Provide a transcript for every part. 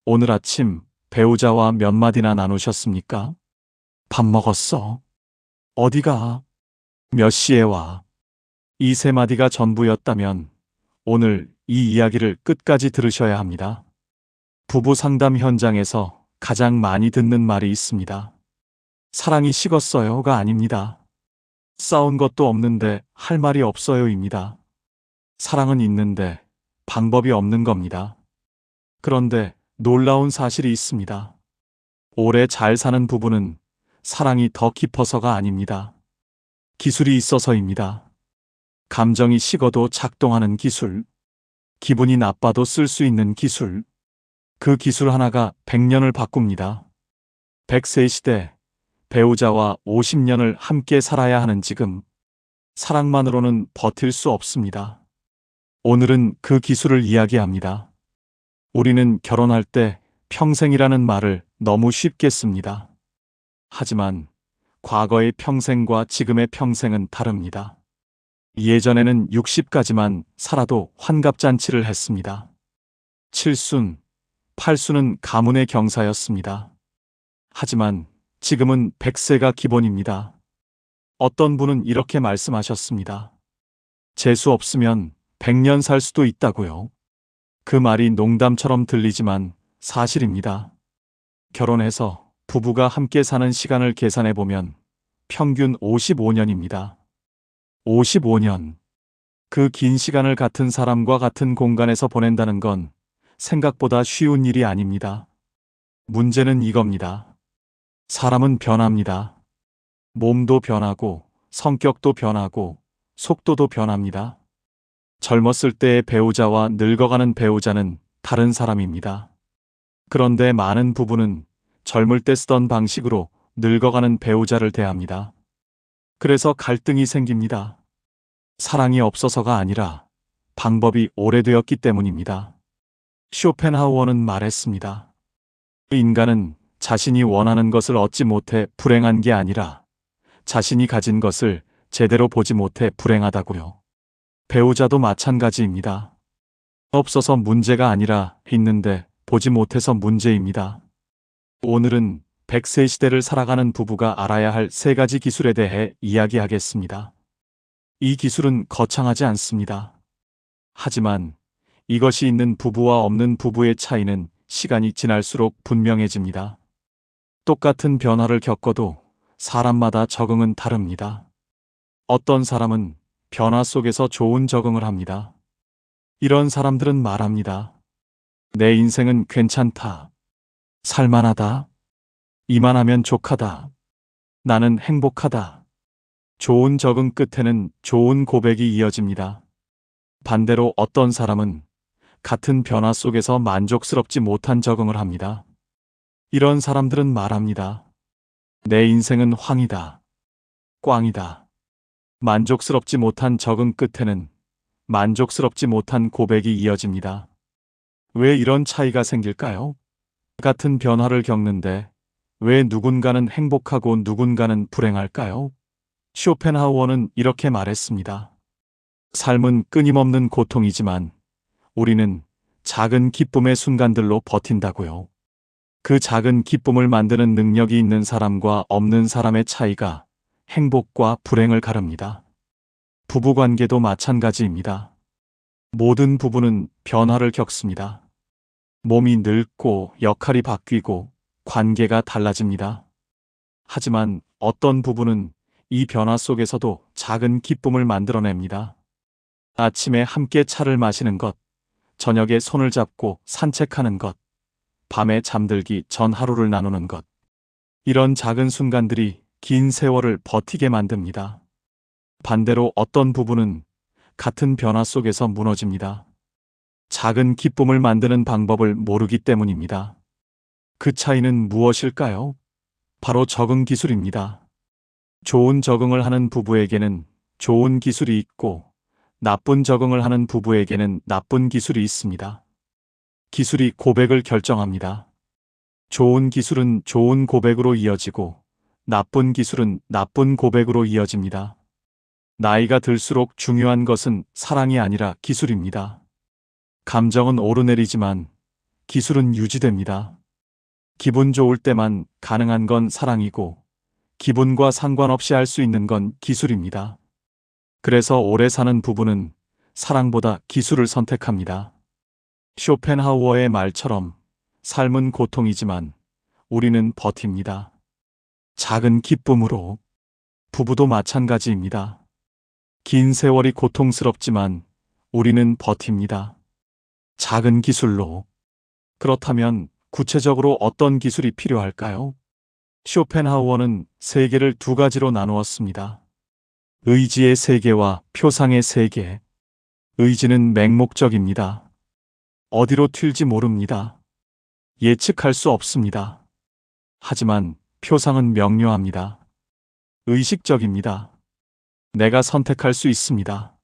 오늘 아침 배우자와 몇 마디나 나누셨습니까? 밥 먹었어? 어디가? 몇 시에 와? 이 세 마디가 전부였다면 오늘 이 이야기를 끝까지 들으셔야 합니다. 부부 상담 현장에서 가장 많이 듣는 말이 있습니다. 사랑이 식었어요가 아닙니다. 싸운 것도 없는데 할 말이 없어요입니다. 사랑은 있는데 방법이 없는 겁니다. 그런데 놀라운 사실이 있습니다. 오래 잘 사는 부부는 사랑이 더 깊어서가 아닙니다. 기술이 있어서입니다. 감정이 식어도 작동하는 기술, 기분이 나빠도 쓸 수 있는 기술, 그 기술 하나가 100년을 바꿉니다. 100세 시대, 배우자와 50년을 함께 살아야 하는 지금, 사랑만으로는 버틸 수 없습니다. 오늘은 그 기술을 이야기합니다. 우리는 결혼할 때 평생이라는 말을 너무 쉽게 씁니다. 하지만 과거의 평생과 지금의 평생은 다릅니다. 예전에는 60까지만 살아도 환갑잔치를 했습니다. 7순, 8순은 가문의 경사였습니다. 하지만 지금은 100세가 기본입니다. 어떤 분은 이렇게 말씀하셨습니다. 재수 없으면 100년 살 수도 있다고요. 그 말이 농담처럼 들리지만 사실입니다. 결혼해서 부부가 함께 사는 시간을 계산해 보면 평균 55년입니다. 55년. 그 긴 시간을 같은 사람과 같은 공간에서 보낸다는 건 생각보다 쉬운 일이 아닙니다. 문제는 이겁니다. 사람은 변합니다. 몸도 변하고, 성격도 변하고, 속도도 변합니다. 젊었을 때의 배우자와 늙어가는 배우자는 다른 사람입니다. 그런데 많은 부부는 젊을 때 쓰던 방식으로 늙어가는 배우자를 대합니다. 그래서 갈등이 생깁니다. 사랑이 없어서가 아니라 방법이 오래되었기 때문입니다. 쇼펜하우어는 말했습니다. 인간은 자신이 원하는 것을 얻지 못해 불행한 게 아니라 자신이 가진 것을 제대로 보지 못해 불행하다고요. 배우자도 마찬가지입니다. 없어서 문제가 아니라 있는데 보지 못해서 문제입니다. 오늘은 100세 시대를 살아가는 부부가 알아야 할 3가지 기술에 대해 이야기하겠습니다. 이 기술은 거창하지 않습니다. 하지만 이것이 있는 부부와 없는 부부의 차이는 시간이 지날수록 분명해집니다. 똑같은 변화를 겪어도 사람마다 적응은 다릅니다. 어떤 사람은 변화 속에서 좋은 적응을 합니다. 이런 사람들은 말합니다. 내 인생은 괜찮다. 살만하다. 이만하면 족하다. 나는 행복하다. 좋은 적응 끝에는 좋은 고백이 이어집니다. 반대로 어떤 사람은 같은 변화 속에서 만족스럽지 못한 적응을 합니다. 이런 사람들은 말합니다. 내 인생은 황이다. 꽝이다. 만족스럽지 못한 적응 끝에는 만족스럽지 못한 고백이 이어집니다. 왜 이런 차이가 생길까요? 같은 변화를 겪는데 왜 누군가는 행복하고 누군가는 불행할까요? 쇼펜하우어는 이렇게 말했습니다. 삶은 끊임없는 고통이지만 우리는 작은 기쁨의 순간들로 버틴다고요. 그 작은 기쁨을 만드는 능력이 있는 사람과 없는 사람의 차이가 행복과 불행을 가릅니다. 부부관계도 마찬가지입니다. 모든 부부는 변화를 겪습니다. 몸이 늙고 역할이 바뀌고 관계가 달라집니다. 하지만 어떤 부부는 이 변화 속에서도 작은 기쁨을 만들어냅니다. 아침에 함께 차를 마시는 것, 저녁에 손을 잡고 산책하는 것, 밤에 잠들기 전 하루를 나누는 것. 이런 작은 순간들이 긴 세월을 버티게 만듭니다. 반대로 어떤 부부는 같은 변화 속에서 무너집니다. 작은 기쁨을 만드는 방법을 모르기 때문입니다. 그 차이는 무엇일까요? 바로 적응 기술입니다. 좋은 적응을 하는 부부에게는 좋은 기술이 있고 나쁜 적응을 하는 부부에게는 나쁜 기술이 있습니다. 기술이 고백을 결정합니다. 좋은 기술은 좋은 고백으로 이어지고 나쁜 기술은 나쁜 고백으로 이어집니다. 나이가 들수록 중요한 것은 사랑이 아니라 기술입니다. 감정은 오르내리지만 기술은 유지됩니다. 기분 좋을 때만 가능한 건 사랑이고, 기분과 상관없이 할 수 있는 건 기술입니다. 그래서 오래 사는 부부는 사랑보다 기술을 선택합니다. 쇼펜하우어의 말처럼 삶은 고통이지만 우리는 버팁니다. 작은 기쁨으로. 부부도 마찬가지입니다. 긴 세월이 고통스럽지만 우리는 버팁니다. 작은 기술로. 그렇다면 구체적으로 어떤 기술이 필요할까요? 쇼펜하우어는 세계를 두 가지로 나누었습니다. 의지의 세계와 표상의 세계. 의지는 맹목적입니다. 어디로 튈지 모릅니다. 예측할 수 없습니다. 하지만 표상은 명료합니다. 의식적입니다. 내가 선택할 수 있습니다.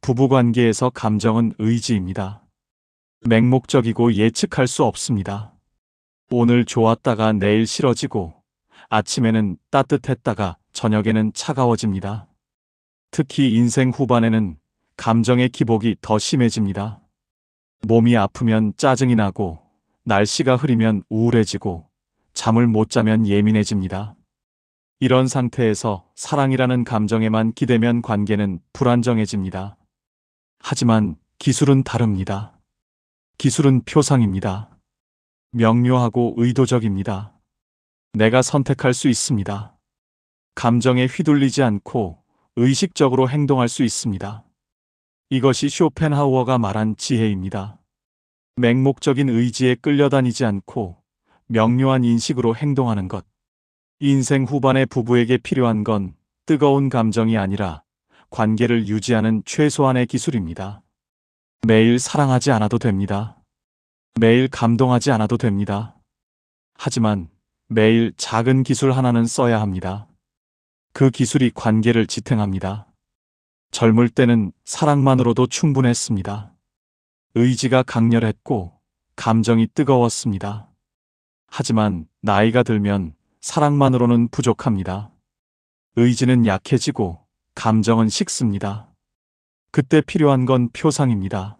부부관계에서 감정은 의지입니다. 맹목적이고 예측할 수 없습니다. 오늘 좋았다가 내일 싫어지고, 아침에는 따뜻했다가 저녁에는 차가워집니다. 특히 인생 후반에는 감정의 기복이 더 심해집니다. 몸이 아프면 짜증이 나고, 날씨가 흐리면 우울해지고, 잠을 못 자면 예민해집니다. 이런 상태에서 사랑이라는 감정에만 기대면 관계는 불안정해집니다. 하지만 기술은 다릅니다. 기술은 표상입니다. 명료하고 의도적입니다. 내가 선택할 수 있습니다. 감정에 휘둘리지 않고 의식적으로 행동할 수 있습니다. 이것이 쇼펜하우어가 말한 지혜입니다. 맹목적인 의지에 끌려다니지 않고 명료한 인식으로 행동하는 것. 인생 후반의 부부에게 필요한 건 뜨거운 감정이 아니라 관계를 유지하는 최소한의 기술입니다. 매일 사랑하지 않아도 됩니다. 매일 감동하지 않아도 됩니다. 하지만 매일 작은 기술 하나는 써야 합니다. 그 기술이 관계를 지탱합니다. 젊을 때는 사랑만으로도 충분했습니다. 의지가 강렬했고 감정이 뜨거웠습니다. 하지만 나이가 들면 사랑만으로는 부족합니다. 의지는 약해지고 감정은 식습니다. 그때 필요한 건 표상입니다.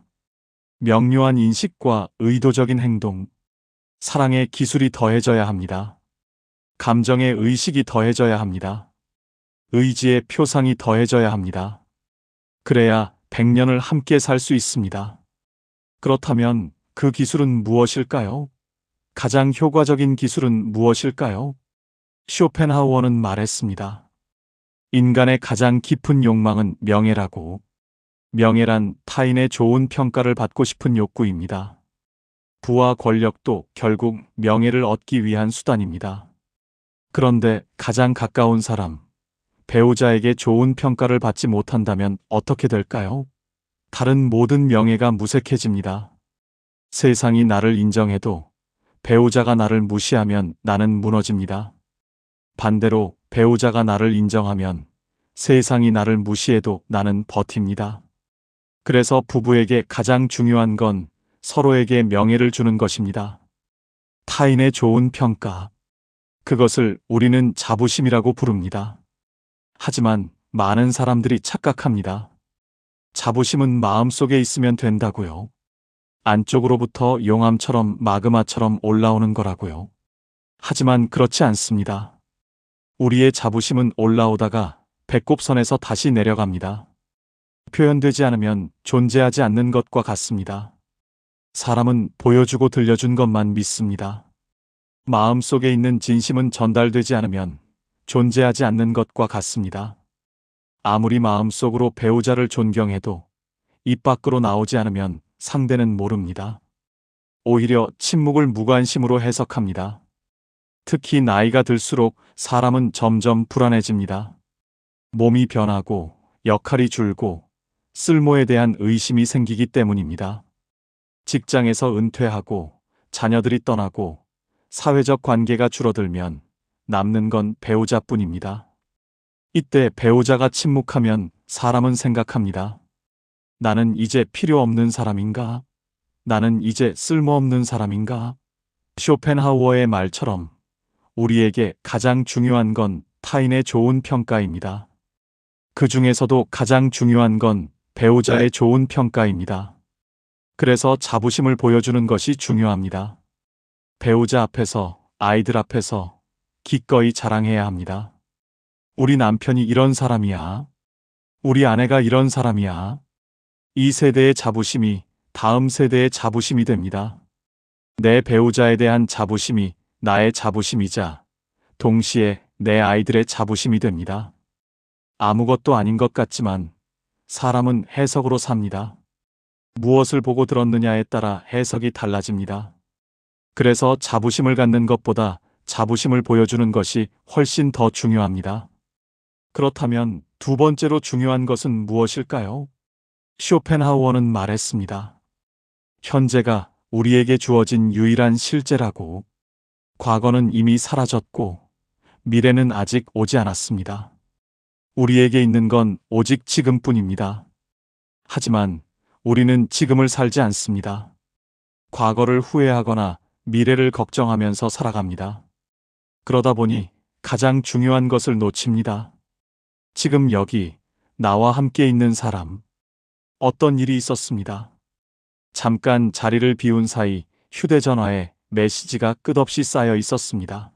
명료한 인식과 의도적인 행동. 사랑의 기술이 더해져야 합니다. 감정의 의식이 더해져야 합니다. 의지의 표상이 더해져야 합니다. 그래야 100년을 함께 살 수 있습니다. 그렇다면 그 기술은 무엇일까요? 가장 효과적인 기술은 무엇일까요? 쇼펜하우어는 말했습니다. 인간의 가장 깊은 욕망은 명예라고. 명예란 타인의 좋은 평가를 받고 싶은 욕구입니다. 부와 권력도 결국 명예를 얻기 위한 수단입니다. 그런데 가장 가까운 사람, 배우자에게 좋은 평가를 받지 못한다면 어떻게 될까요? 다른 모든 명예가 무색해집니다. 세상이 나를 인정해도 배우자가 나를 무시하면 나는 무너집니다. 반대로 배우자가 나를 인정하면 세상이 나를 무시해도 나는 버팁니다. 그래서 부부에게 가장 중요한 건 서로에게 명예를 주는 것입니다. 타인의 좋은 평가. 그것을 우리는 자부심이라고 부릅니다. 하지만 많은 사람들이 착각합니다. 자부심은 마음속에 있으면 된다고요. 안쪽으로부터 용암처럼 마그마처럼 올라오는 거라고요. 하지만 그렇지 않습니다. 우리의 자부심은 올라오다가 배꼽선에서 다시 내려갑니다. 표현되지 않으면 존재하지 않는 것과 같습니다. 사람은 보여주고 들려준 것만 믿습니다. 마음속에 있는 진심은 전달되지 않으면 존재하지 않는 것과 같습니다. 아무리 마음속으로 배우자를 존경해도 입 밖으로 나오지 않으면 상대는 모릅니다. 오히려 침묵을 무관심으로 해석합니다. 특히 나이가 들수록 사람은 점점 불안해집니다. 몸이 변하고 역할이 줄고 쓸모에 대한 의심이 생기기 때문입니다. 직장에서 은퇴하고 자녀들이 떠나고 사회적 관계가 줄어들면 남는 건 배우자뿐입니다. 이때 배우자가 침묵하면 사람은 생각합니다. 나는 이제 필요 없는 사람인가? 나는 이제 쓸모없는 사람인가? 쇼펜하우어의 말처럼 우리에게 가장 중요한 건 타인의 좋은 평가입니다. 그 중에서도 가장 중요한 건 배우자의 좋은 평가입니다. 그래서 자부심을 보여주는 것이 중요합니다. 배우자 앞에서, 아이들 앞에서 기꺼이 자랑해야 합니다. 우리 남편이 이런 사람이야. 우리 아내가 이런 사람이야. 이 세대의 자부심이 다음 세대의 자부심이 됩니다. 내 배우자에 대한 자부심이 나의 자부심이자 동시에 내 아이들의 자부심이 됩니다. 아무것도 아닌 것 같지만 사람은 해석으로 삽니다. 무엇을 보고 들었느냐에 따라 해석이 달라집니다. 그래서 자부심을 갖는 것보다 자부심을 보여주는 것이 훨씬 더 중요합니다. 그렇다면 두 번째로 중요한 것은 무엇일까요? 쇼펜하우어는 말했습니다. 현재가 우리에게 주어진 유일한 실제라고. 과거는 이미 사라졌고 미래는 아직 오지 않았습니다. 우리에게 있는 건 오직 지금뿐입니다. 하지만 우리는 지금을 살지 않습니다. 과거를 후회하거나 미래를 걱정하면서 살아갑니다. 그러다 보니 가장 중요한 것을 놓칩니다. 지금 여기 나와 함께 있는 사람. 어떤 일이 있었습니다. 잠깐 자리를 비운 사이 휴대전화에 메시지가 끝없이 쌓여 있었습니다.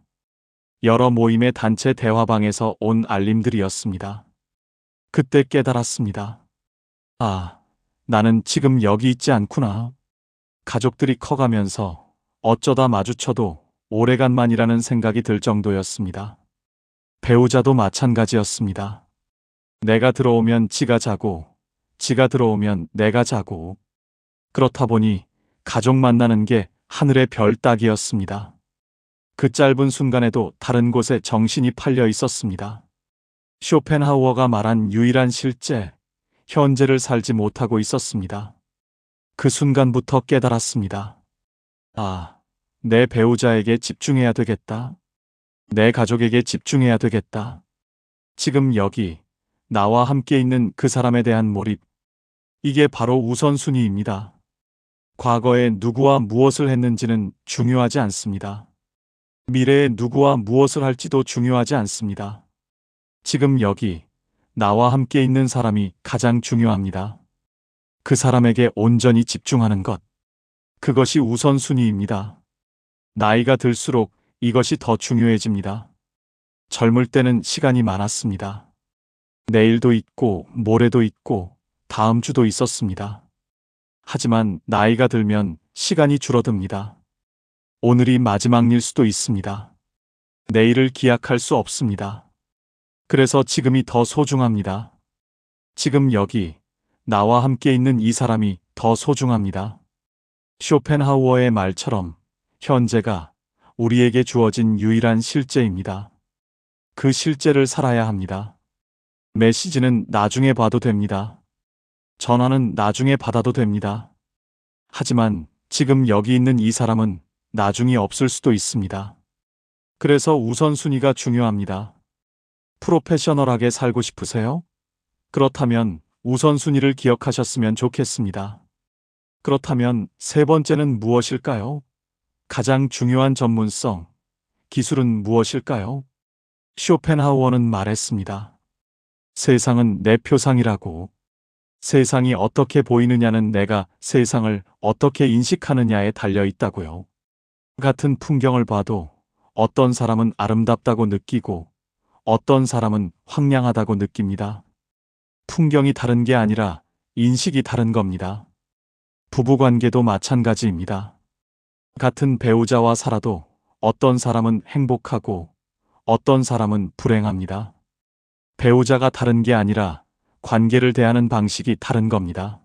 여러 모임의 단체 대화방에서 온 알림들이었습니다. 그때 깨달았습니다. 아, 나는 지금 여기 있지 않구나. 가족들이 커가면서 어쩌다 마주쳐도 오래간만이라는 생각이 들 정도였습니다. 배우자도 마찬가지였습니다. 내가 들어오면 지가 자고, 지가 들어오면 내가 자고. 그렇다 보니 가족 만나는 게 하늘의 별 따기였습니다. 그 짧은 순간에도 다른 곳에 정신이 팔려 있었습니다. 쇼펜하우어가 말한 유일한 실제, 현재를 살지 못하고 있었습니다. 그 순간부터 깨달았습니다. 아, 내 배우자에게 집중해야 되겠다. 내 가족에게 집중해야 되겠다. 지금 여기 나와 함께 있는 그 사람에 대한 몰입. 이게 바로 우선순위입니다. 과거에 누구와 무엇을 했는지는 중요하지 않습니다. 미래에 누구와 무엇을 할지도 중요하지 않습니다. 지금 여기 나와 함께 있는 사람이 가장 중요합니다. 그 사람에게 온전히 집중하는 것. 그것이 우선순위입니다. 나이가 들수록 이것이 더 중요해집니다. 젊을 때는 시간이 많았습니다. 내일도 있고 모레도 있고 다음 주도 있었습니다. 하지만 나이가 들면 시간이 줄어듭니다. 오늘이 마지막 일 수도 있습니다. 내일을 기약할 수 없습니다. 그래서 지금이 더 소중합니다. 지금 여기 나와 함께 있는 이 사람이 더 소중합니다. 쇼펜하우어의 말처럼 현재가 우리에게 주어진 유일한 실제입니다. 그 실제를 살아야 합니다. 메시지는 나중에 봐도 됩니다. 전화는 나중에 받아도 됩니다. 하지만 지금 여기 있는 이 사람은 나중이 없을 수도 있습니다. 그래서 우선순위가 중요합니다. 프로페셔널하게 살고 싶으세요? 그렇다면 우선순위를 기억하셨으면 좋겠습니다. 그렇다면 세 번째는 무엇일까요? 가장 중요한 전문성, 기술은 무엇일까요? 쇼펜하우어는 말했습니다. 세상은 내 표상이라고. 세상이 어떻게 보이느냐는 내가 세상을 어떻게 인식하느냐에 달려 있다고요. 같은 풍경을 봐도 어떤 사람은 아름답다고 느끼고 어떤 사람은 황량하다고 느낍니다. 풍경이 다른 게 아니라 인식이 다른 겁니다. 부부관계도 마찬가지입니다. 같은 배우자와 살아도 어떤 사람은 행복하고 어떤 사람은 불행합니다. 배우자가 다른 게 아니라 관계를 대하는 방식이 다른 겁니다.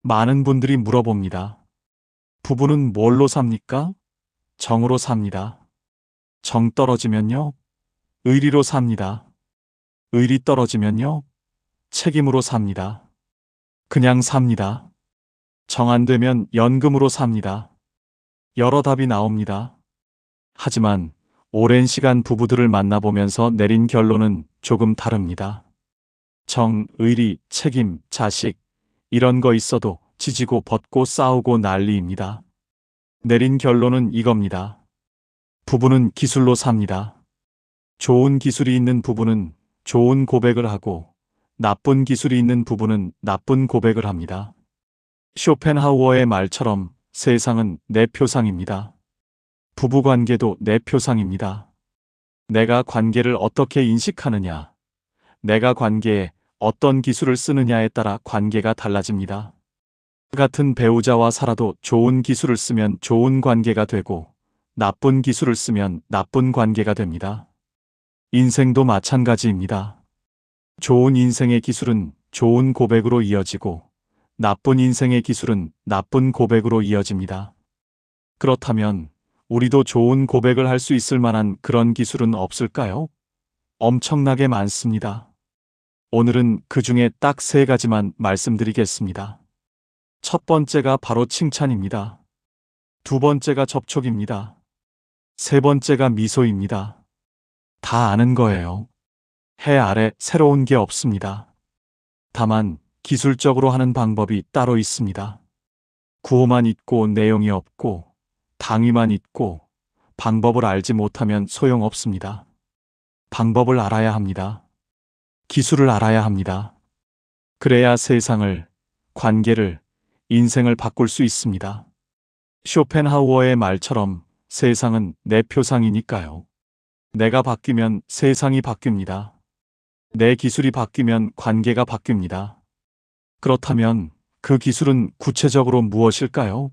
많은 분들이 물어봅니다. 부부는 뭘로 삽니까? 정으로 삽니다. 정 떨어지면요? 의리로 삽니다. 의리 떨어지면요? 책임으로 삽니다. 그냥 삽니다. 정 안 되면 연금으로 삽니다. 여러 답이 나옵니다. 하지만 오랜 시간 부부들을 만나보면서 내린 결론은 조금 다릅니다. 정, 의리, 책임, 자식, 이런 거 있어도 지지고 뻗고 싸우고 난리입니다. 내린 결론은 이겁니다. 부부는 기술로 삽니다. 좋은 기술이 있는 부부는 좋은 고백을 하고 나쁜 기술이 있는 부부는 나쁜 고백을 합니다. 쇼펜하우어의 말처럼 세상은 내 표상입니다. 부부관계도 내 표상입니다. 내가 관계를 어떻게 인식하느냐, 내가 관계에 어떤 기술을 쓰느냐에 따라 관계가 달라집니다. 같은 배우자와 살아도 좋은 기술을 쓰면 좋은 관계가 되고 나쁜 기술을 쓰면 나쁜 관계가 됩니다. 인생도 마찬가지입니다. 좋은 인생의 기술은 좋은 고백으로 이어지고 나쁜 인생의 기술은 나쁜 고백으로 이어집니다. 그렇다면 우리도 좋은 고백을 할 수 있을 만한 그런 기술은 없을까요? 엄청나게 많습니다. 오늘은 그 중에 딱 3가지만 말씀드리겠습니다. 첫 번째가 바로 칭찬입니다. 두 번째가 접촉입니다. 세 번째가 미소입니다. 다 아는 거예요. 해 아래 새로운 게 없습니다. 다만 기술적으로 하는 방법이 따로 있습니다. 구호만 있고 내용이 없고 당위만 있고 방법을 알지 못하면 소용없습니다. 방법을 알아야 합니다. 기술을 알아야 합니다. 그래야 세상을, 관계를, 인생을 바꿀 수 있습니다. 쇼펜하우어의 말처럼 세상은 내 표상이니까요. 내가 바뀌면 세상이 바뀝니다. 내 기술이 바뀌면 관계가 바뀝니다. 그렇다면 그 기술은 구체적으로 무엇일까요?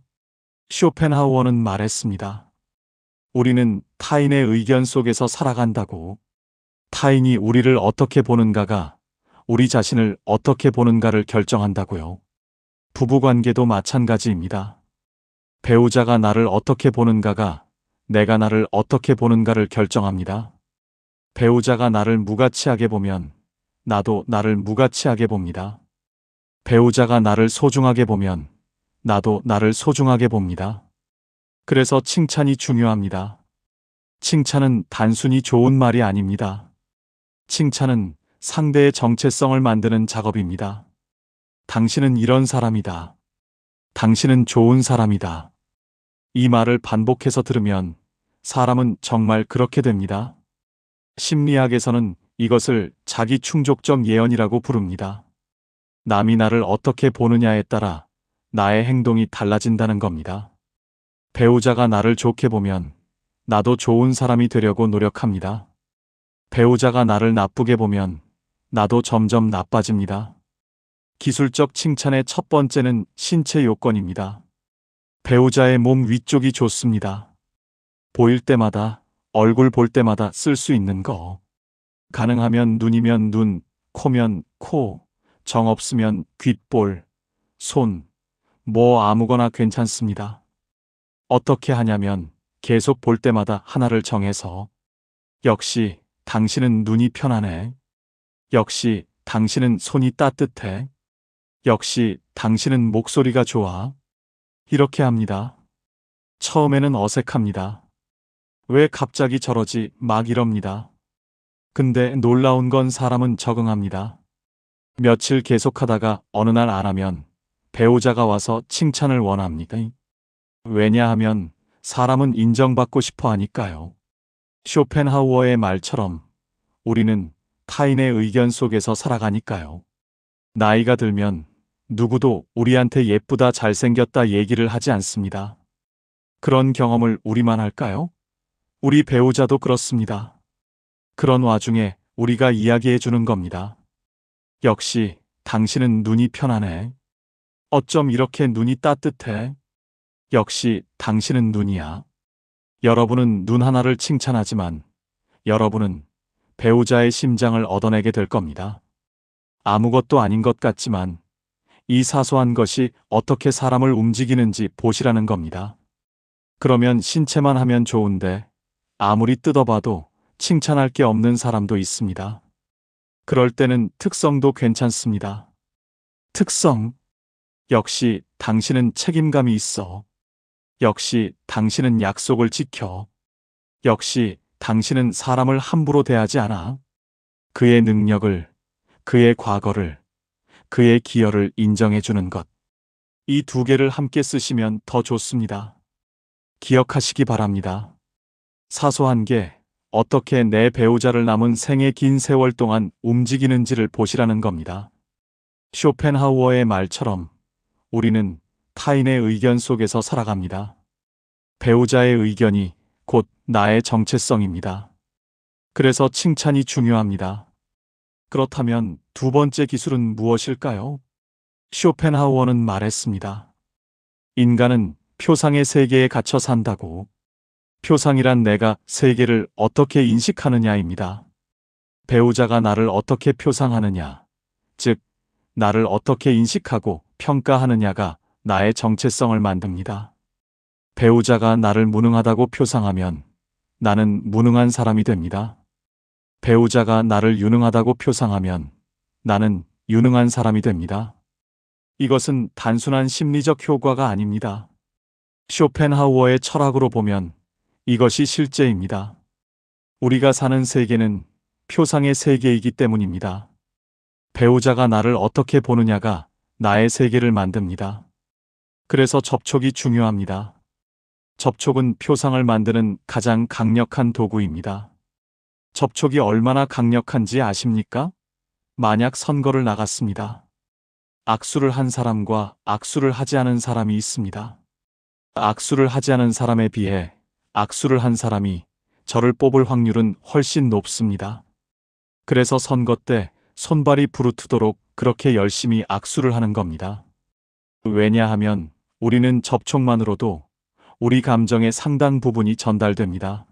쇼펜하우어는 말했습니다. 우리는 타인의 의견 속에서 살아간다고. 타인이 우리를 어떻게 보는가가 우리 자신을 어떻게 보는가를 결정한다고요. 부부관계도 마찬가지입니다. 배우자가 나를 어떻게 보는가가 내가 나를 어떻게 보는가를 결정합니다. 배우자가 나를 무가치하게 보면 나도 나를 무가치하게 봅니다. 배우자가 나를 소중하게 보면 나도 나를 소중하게 봅니다. 그래서 칭찬이 중요합니다. 칭찬은 단순히 좋은 말이 아닙니다. 칭찬은 상대의 정체성을 만드는 작업입니다. 당신은 이런 사람이다. 당신은 좋은 사람이다. 이 말을 반복해서 들으면 사람은 정말 그렇게 됩니다. 심리학에서는 이것을 자기 충족적 예언이라고 부릅니다. 남이 나를 어떻게 보느냐에 따라 나의 행동이 달라진다는 겁니다. 배우자가 나를 좋게 보면 나도 좋은 사람이 되려고 노력합니다. 배우자가 나를 나쁘게 보면 나도 점점 나빠집니다. 기술적 칭찬의 첫 번째는 신체 요건입니다. 배우자의 몸 위쪽이 좋습니다. 보일 때마다, 얼굴 볼 때마다 쓸 수 있는 거. 가능하면 눈이면 눈, 코면 코, 정 없으면 귓볼, 손, 뭐 아무거나 괜찮습니다. 어떻게 하냐면 계속 볼 때마다 하나를 정해서 역시 당신은 눈이 편하네. 역시 당신은 손이 따뜻해. 역시 당신은 목소리가 좋아. 이렇게 합니다. 처음에는 어색합니다. 왜 갑자기 저러지 막 이럽니다. 근데 놀라운 건 사람은 적응합니다. 며칠 계속하다가 어느 날 안 하면 배우자가 와서 칭찬을 원합니다. 왜냐하면 사람은 인정받고 싶어 하니까요. 쇼펜하우어의 말처럼 우리는 타인의 의견 속에서 살아가니까요. 나이가 들면 누구도 우리한테 예쁘다 잘생겼다 얘기를 하지 않습니다. 그런 경험을 우리만 할까요? 우리 배우자도 그렇습니다. 그런 와중에 우리가 이야기해 주는 겁니다. 역시 당신은 눈이 편하네. 어쩜 이렇게 눈이 따뜻해? 역시 당신은 눈이야. 여러분은 눈 하나를 칭찬하지만 여러분은 배우자의 심장을 얻어내게 될 겁니다. 아무것도 아닌 것 같지만 이 사소한 것이 어떻게 사람을 움직이는지 보시라는 겁니다. 그러면 신체만 하면 좋은데 아무리 뜯어봐도 칭찬할 게 없는 사람도 있습니다. 그럴 때는 특성도 괜찮습니다. 특성. 역시 당신은 책임감이 있어. 역시 당신은 약속을 지켜. 역시 당신은 사람을 함부로 대하지 않아. 그의 능력을, 그의 과거를, 그의 기여를 인정해 주는 것. 이 2개를 함께 쓰시면 더 좋습니다. 기억하시기 바랍니다. 사소한 게 어떻게 내 배우자를 남은 생의 긴 세월 동안 움직이는지를 보시라는 겁니다. 쇼펜하우어의 말처럼 우리는 타인의 의견 속에서 살아갑니다. 배우자의 의견이 곧 나의 정체성입니다. 그래서 칭찬이 중요합니다. 그렇다면 두 번째 기술은 무엇일까요? 쇼펜하우어는 말했습니다. 인간은 표상의 세계에 갇혀 산다고. 표상이란 내가 세계를 어떻게 인식하느냐입니다. 배우자가 나를 어떻게 표상하느냐, 즉, 나를 어떻게 인식하고 평가하느냐가 나의 정체성을 만듭니다. 배우자가 나를 무능하다고 표상하면 나는 무능한 사람이 됩니다. 배우자가 나를 유능하다고 표상하면 나는 유능한 사람이 됩니다. 이것은 단순한 심리적 효과가 아닙니다. 쇼펜하우어의 철학으로 보면 이것이 실제입니다. 우리가 사는 세계는 표상의 세계이기 때문입니다. 배우자가 나를 어떻게 보느냐가 나의 세계를 만듭니다. 그래서 접촉이 중요합니다. 접촉은 표상을 만드는 가장 강력한 도구입니다. 접촉이 얼마나 강력한지 아십니까? 만약 선거를 나갔습니다. 악수를 한 사람과 악수를 하지 않은 사람이 있습니다. 악수를 하지 않은 사람에 비해 악수를 한 사람이 저를 뽑을 확률은 훨씬 높습니다. 그래서 선거 때 손발이 부르트도록 그렇게 열심히 악수를 하는 겁니다. 왜냐하면 우리는 접촉만으로도 우리 감정의 상당 부분이 전달됩니다.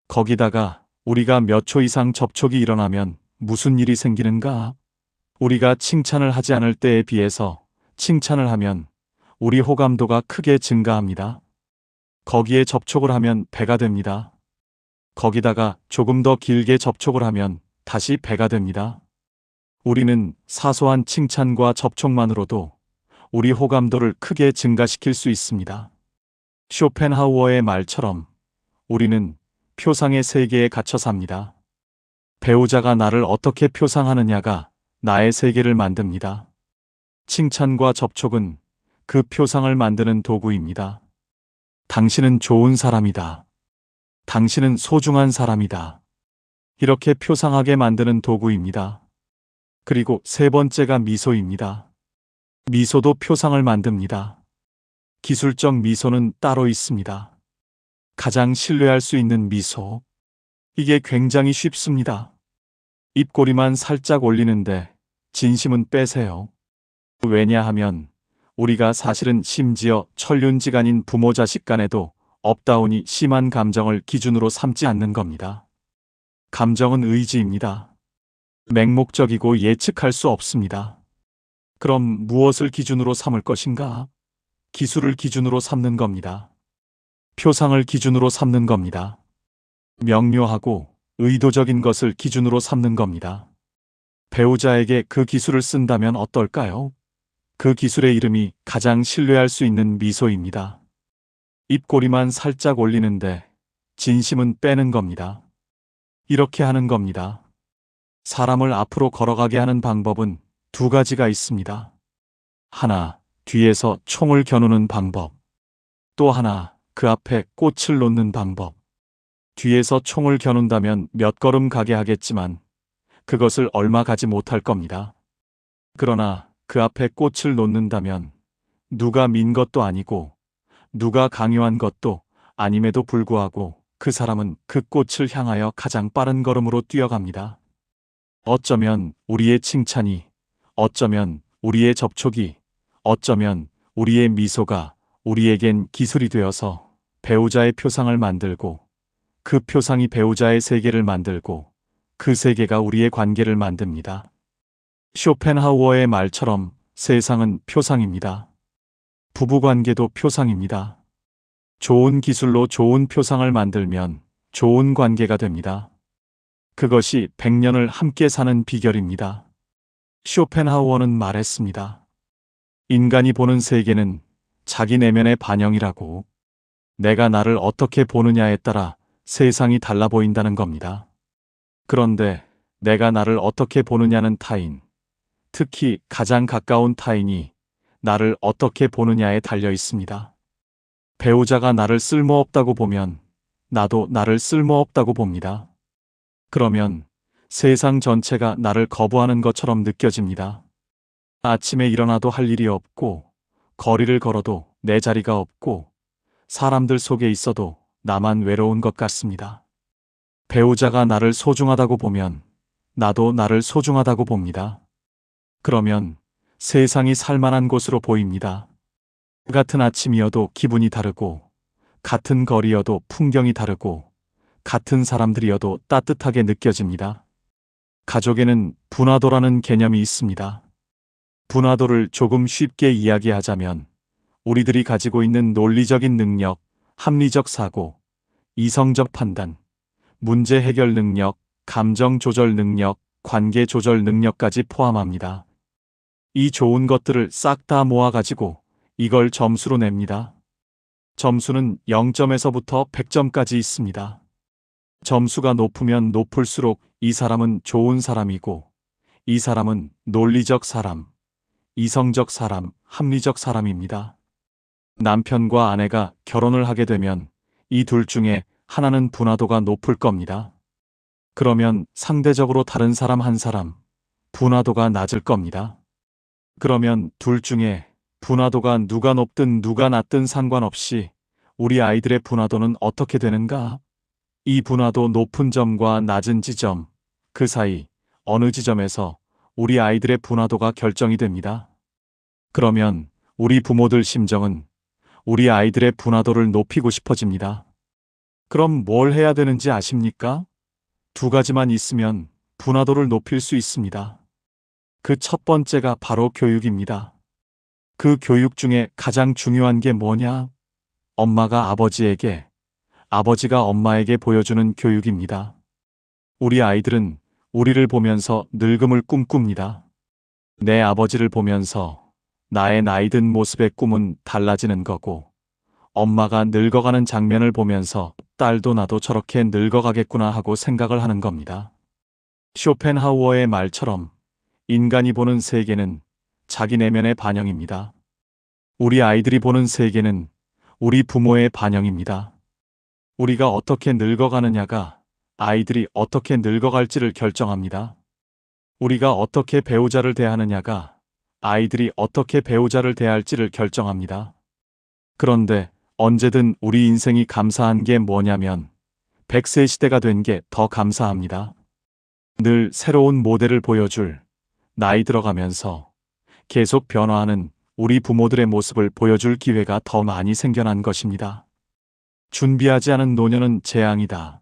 거기다가 우리가 몇 초 이상 접촉이 일어나면 무슨 일이 생기는가? 우리가 칭찬을 하지 않을 때에 비해서 칭찬을 하면 우리 호감도가 크게 증가합니다. 거기에 접촉을 하면 배가 됩니다. 거기다가 조금 더 길게 접촉을 하면 다시 배가 됩니다. 우리는 사소한 칭찬과 접촉만으로도 우리 호감도를 크게 증가시킬 수 있습니다. 쇼펜하우어의 말처럼 우리는 표상의 세계에 갇혀 삽니다. 배우자가 나를 어떻게 표상하느냐가 나의 세계를 만듭니다. 칭찬과 접촉은 그 표상을 만드는 도구입니다. 당신은 좋은 사람이다. 당신은 소중한 사람이다. 이렇게 표상하게 만드는 도구입니다. 그리고 세 번째가 미소입니다. 미소도 표상을 만듭니다. 기술적 미소는 따로 있습니다. 가장 신뢰할 수 있는 미소. 이게 굉장히 쉽습니다. 입꼬리만 살짝 올리는데 진심은 빼세요. 왜냐하면 우리가 사실은 심지어 천륜지간인 부모 자식 간에도 업다운이 심한 감정을 기준으로 삼지 않는 겁니다. 감정은 의지입니다. 맹목적이고 예측할 수 없습니다. 그럼 무엇을 기준으로 삼을 것인가? 기술을 기준으로 삼는 겁니다. 표상을 기준으로 삼는 겁니다. 명료하고 의도적인 것을 기준으로 삼는 겁니다. 배우자에게 그 기술을 쓴다면 어떨까요? 그 기술의 이름이 가장 신뢰할 수 있는 미소입니다. 입꼬리만 살짝 올리는데 진심은 빼는 겁니다. 이렇게 하는 겁니다. 사람을 앞으로 걸어가게 하는 방법은 두 가지가 있습니다. 하나, 뒤에서 총을 겨누는 방법. 또 하나, 그 앞에 꽃을 놓는 방법. 뒤에서 총을 겨눈다면 몇 걸음 가게 하겠지만 그것을 얼마 가지 못할 겁니다. 그러나 그 앞에 꽃을 놓는다면 누가 민 것도 아니고 누가 강요한 것도 아님에도 불구하고 그 사람은 그 꽃을 향하여 가장 빠른 걸음으로 뛰어갑니다. 어쩌면 우리의 칭찬이, 어쩌면 우리의 접촉이, 어쩌면 우리의 미소가 우리에겐 기술이 되어서 배우자의 표상을 만들고 그 표상이 배우자의 세계를 만들고 그 세계가 우리의 관계를 만듭니다. 쇼펜하우어의 말처럼 세상은 표상입니다. 부부관계도 표상입니다. 좋은 기술로 좋은 표상을 만들면 좋은 관계가 됩니다. 그것이 100년을 함께 사는 비결입니다. 쇼펜하우어는 말했습니다. 인간이 보는 세계는 자기 내면의 반영이라고. 내가 나를 어떻게 보느냐에 따라 세상이 달라 보인다는 겁니다. 그런데 내가 나를 어떻게 보느냐는 타인, 특히 가장 가까운 타인이 나를 어떻게 보느냐에 달려 있습니다. 배우자가 나를 쓸모없다고 보면 나도 나를 쓸모없다고 봅니다. 그러면 세상 전체가 나를 거부하는 것처럼 느껴집니다. 아침에 일어나도 할 일이 없고 거리를 걸어도 내 자리가 없고 사람들 속에 있어도 나만 외로운 것 같습니다. 배우자가 나를 소중하다고 보면 나도 나를 소중하다고 봅니다. 그러면 세상이 살만한 곳으로 보입니다. 같은 아침이어도 기분이 다르고, 같은 거리여도 풍경이 다르고, 같은 사람들이어도 따뜻하게 느껴집니다. 가족에는 분화도라는 개념이 있습니다. 분화도를 조금 쉽게 이야기하자면 우리들이 가지고 있는 논리적인 능력, 합리적 사고, 이성적 판단, 문제 해결 능력, 감정 조절 능력, 관계 조절 능력까지 포함합니다. 이 좋은 것들을 싹 다 모아가지고 이걸 점수로 냅니다. 점수는 0점에서부터 100점까지 있습니다. 점수가 높으면 높을수록 이 사람은 좋은 사람이고, 이 사람은 논리적 사람, 이성적 사람, 합리적 사람입니다. 남편과 아내가 결혼을 하게 되면 이 둘 중에 하나는 분화도가 높을 겁니다. 그러면 상대적으로 다른 사람 한 사람, 분화도가 낮을 겁니다. 그러면 둘 중에 분화도가 누가 높든 누가 낮든 상관없이 우리 아이들의 분화도는 어떻게 되는가? 이 분화도 높은 점과 낮은 지점, 그 사이 어느 지점에서 우리 아이들의 분화도가 결정이 됩니다. 그러면 우리 부모들 심정은 우리 아이들의 분화도를 높이고 싶어집니다. 그럼 뭘 해야 되는지 아십니까? 두 가지만 있으면 분화도를 높일 수 있습니다. 그 첫 번째가 바로 교육입니다. 그 교육 중에 가장 중요한 게 뭐냐? 엄마가 아버지에게, 아버지가 엄마에게 보여주는 교육입니다. 우리 아이들은 우리를 보면서 늙음을 꿈꿉니다. 내 아버지를 보면서 나의 나이든 모습의 꿈은 달라지는 거고, 엄마가 늙어가는 장면을 보면서 딸도 나도 저렇게 늙어가겠구나 하고 생각을 하는 겁니다. 쇼펜하우어의 말처럼 인간이 보는 세계는 자기 내면의 반영입니다. 우리 아이들이 보는 세계는 우리 부모의 반영입니다. 우리가 어떻게 늙어가느냐가 아이들이 어떻게 늙어갈지를 결정합니다. 우리가 어떻게 배우자를 대하느냐가 아이들이 어떻게 배우자를 대할지를 결정합니다. 그런데 언제든 우리 인생이 감사한 게 뭐냐면 100세 시대가 된 게 더 감사합니다. 늘 새로운 모델을 보여줄, 나이 들어가면서 계속 변화하는 우리 부모들의 모습을 보여줄 기회가 더 많이 생겨난 것입니다. 준비하지 않은 노년은 재앙이다.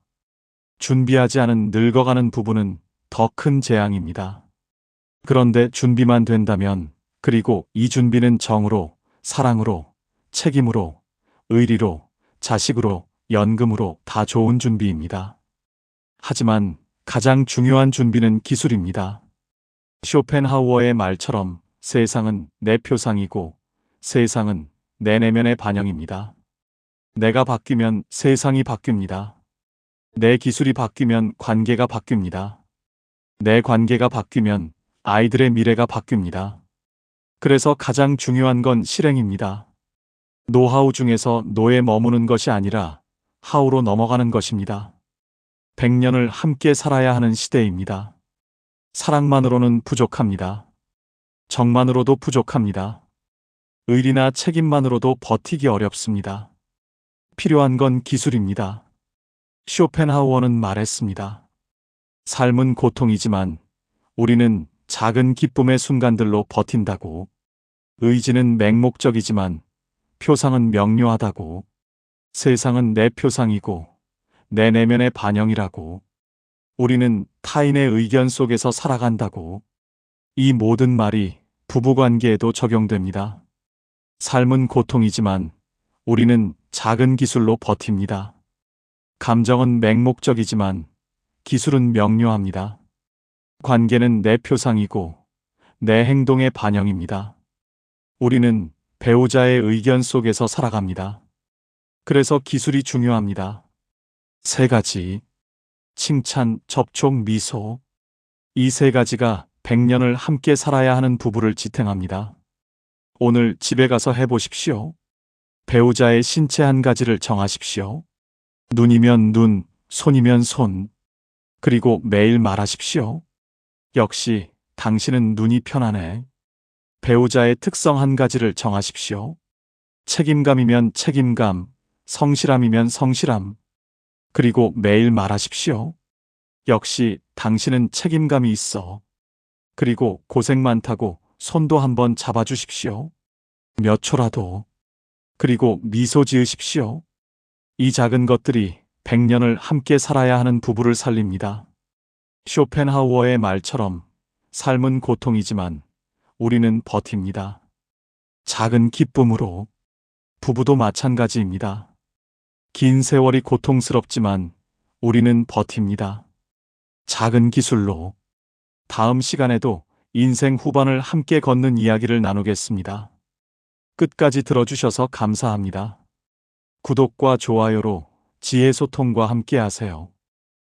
준비하지 않은 늙어가는 부부는 더 큰 재앙입니다. 그런데 준비만 된다면, 그리고 이 준비는 정으로, 사랑으로, 책임으로, 의리로, 자식으로, 연금으로 다 좋은 준비입니다. 하지만 가장 중요한 준비는 기술입니다. 쇼펜하우어의 말처럼 세상은 내 표상이고 세상은 내 내면의 반영입니다. 내가 바뀌면 세상이 바뀝니다. 내 기술이 바뀌면 관계가 바뀝니다. 내 관계가 바뀌면 아이들의 미래가 바뀝니다. 그래서 가장 중요한 건 실행입니다. 노하우 중에서 노에 머무는 것이 아니라 하우로 넘어가는 것입니다. 100년을 함께 살아야 하는 시대입니다. 사랑만으로는 부족합니다. 정만으로도 부족합니다. 의리나 책임만으로도 버티기 어렵습니다. 필요한 건 기술입니다. 쇼펜하우어는 말했습니다. 삶은 고통이지만 우리는 작은 기쁨의 순간들로 버틴다고. 의지는 맹목적이지만 표상은 명료하다고. 세상은 내 표상이고 내 내면의 반영이라고. 우리는 타인의 의견 속에서 살아간다고. 이 모든 말이 부부관계에도 적용됩니다. 삶은 고통이지만 우리는 작은 기술로 버팁니다. 감정은 맹목적이지만 기술은 명료합니다. 관계는 내 표상이고 내 행동의 반영입니다. 우리는 배우자의 의견 속에서 살아갑니다. 그래서 기술이 중요합니다. 3가지. 칭찬, 접촉, 미소. 이 3가지가 100년을 함께 살아야 하는 부부를 지탱합니다. 오늘 집에 가서 해보십시오. 배우자의 신체 한 가지를 정하십시오. 눈이면 눈, 손이면 손. 그리고 매일 말하십시오. 역시 당신은 눈이 편하네. 배우자의 특성 한 가지를 정하십시오. 책임감이면 책임감, 성실함이면 성실함. 그리고 매일 말하십시오. 역시 당신은 책임감이 있어. 그리고 고생 많다고 손도 한번 잡아주십시오. 몇 초라도. 그리고 미소 지으십시오. 이 작은 것들이 100년을 함께 살아야 하는 부부를 살립니다. 쇼펜하우어의 말처럼 삶은 고통이지만 우리는 버팁니다. 작은 기쁨으로. 부부도 마찬가지입니다. 긴 세월이 고통스럽지만 우리는 버팁니다. 작은 기술로. 다음 시간에도 인생 후반을 함께 걷는 이야기를 나누겠습니다. 끝까지 들어주셔서 감사합니다. 구독과 좋아요로 지혜소통과 함께 하세요.